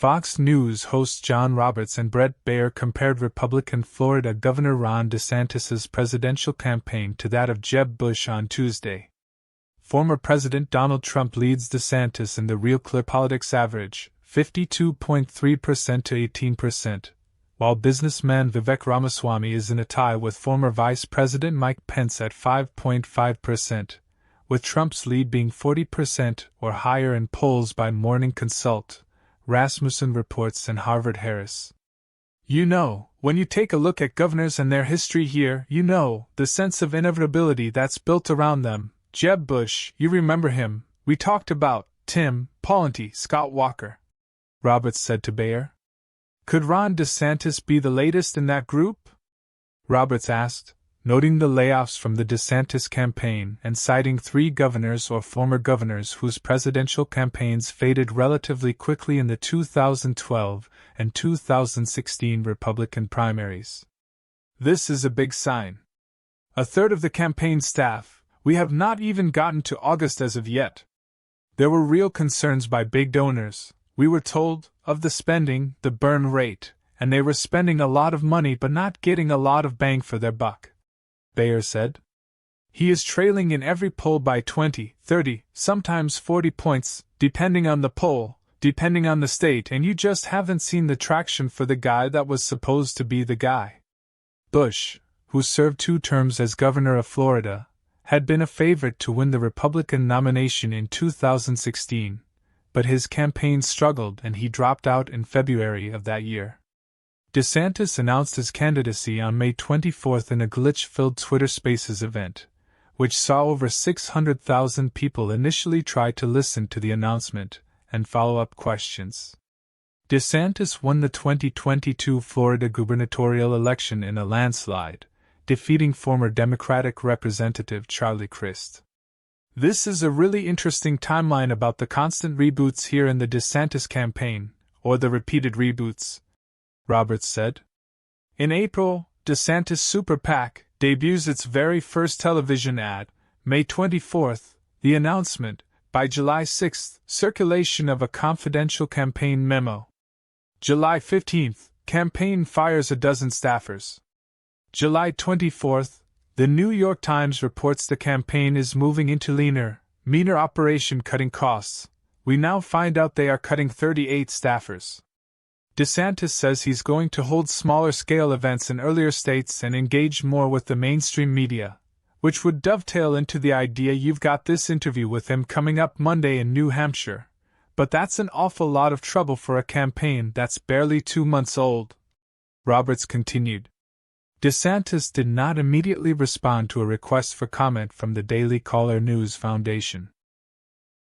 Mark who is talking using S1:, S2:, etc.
S1: Fox News hosts John Roberts and Bret Baier compared Republican Florida Governor Ron DeSantis' presidential campaign to that of Jeb Bush on Tuesday. Former President Donald Trump leads DeSantis in the Real Clear Politics average, 52.3% to 18%, while businessman Vivek Ramaswamy is in a tie with former Vice President Mike Pence at 5.5%, with Trump's lead being 40% or higher in polls by Morning Consult, Rasmussen reports, and Harvard-Harris. You know, when you take a look at governors and their history here, you know, the sense of inevitability that's built around them. Jeb Bush, you remember him, we talked about, Tim, Pawlenty, Scott Walker. Roberts said to Baier. Could Ron DeSantis be the latest in that group? Roberts asked, noting the layoffs from the DeSantis campaign and citing 3 governors or former governors whose presidential campaigns faded relatively quickly in the 2012 and 2016 Republican primaries. This is a big sign. A third of the campaign staff, we have not even gotten to August as of yet. There were real concerns by big donors, we were told, of the spending, the burn rate, and they were spending a lot of money but not getting a lot of bang for their buck. Baier said. He is trailing in every poll by 20, 30, sometimes 40 points, depending on the poll, depending on the state, and you just haven't seen the traction for the guy that was supposed to be the guy. Bush, who served 2 terms as governor of Florida, had been a favorite to win the Republican nomination in 2016, but his campaign struggled and he dropped out in February of that year. DeSantis announced his candidacy on May 24 in a glitch-filled Twitter Spaces event, which saw over 600,000 people initially try to listen to the announcement and follow-up questions. DeSantis won the 2022 Florida gubernatorial election in a landslide, defeating former Democratic Representative Charlie Crist. This is a really interesting timeline about the constant reboots here in the DeSantis campaign, or the repeated reboots, Roberts said. In April, DeSantis Super PAC debuts its very first television ad, May 24, the announcement, by July 6, circulation of a confidential campaign memo. July 15, campaign fires a dozen staffers. July 24, the New York Times reports the campaign is moving into meaner operation, cutting costs. We now find out they are cutting 38 staffers. DeSantis says he's going to hold smaller-scale events in earlier states and engage more with the mainstream media, which would dovetail into the idea you've got this interview with him coming up Monday in New Hampshire. But that's an awful lot of trouble for a campaign that's barely 2 months old. Roberts continued. DeSantis did not immediately respond to a request for comment from the Daily Caller News Foundation.